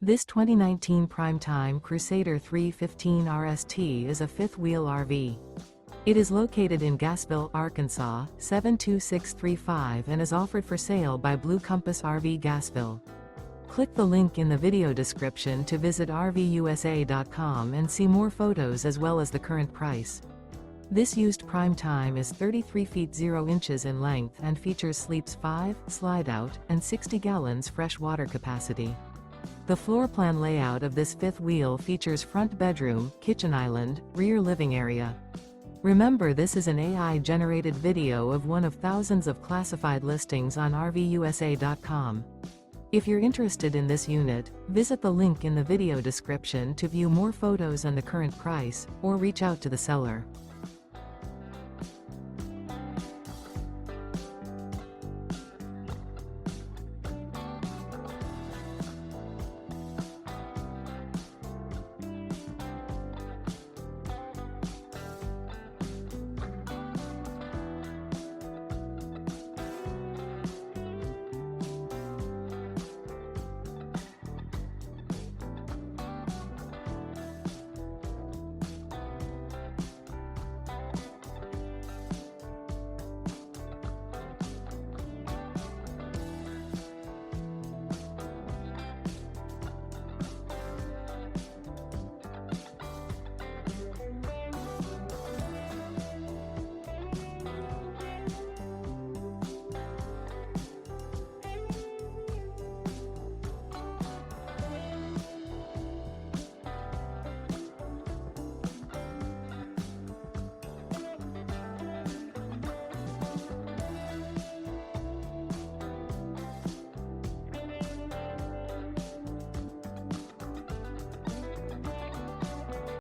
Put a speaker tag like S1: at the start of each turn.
S1: This 2019 Prime Time Crusader 315 RST is a fifth-wheel RV. It is located in Gassville, Arkansas, 72635 and is offered for sale by Blue Compass RV Gassville. Click the link in the video description to visit RVUSA.com and see more photos as well as the current price. This used Prime Time is 33 feet 0 inches in length and features sleeps 5, slide-out, and 60 gallons fresh water capacity. The floor plan layout of this fifth wheel features front bedroom, kitchen island, rear living area. Remember, this is an AI-generated video of one of thousands of classified listings on RVUSA.com. If you're interested in this unit, visit the link in the video description to view more photos and the current price, or reach out to the seller.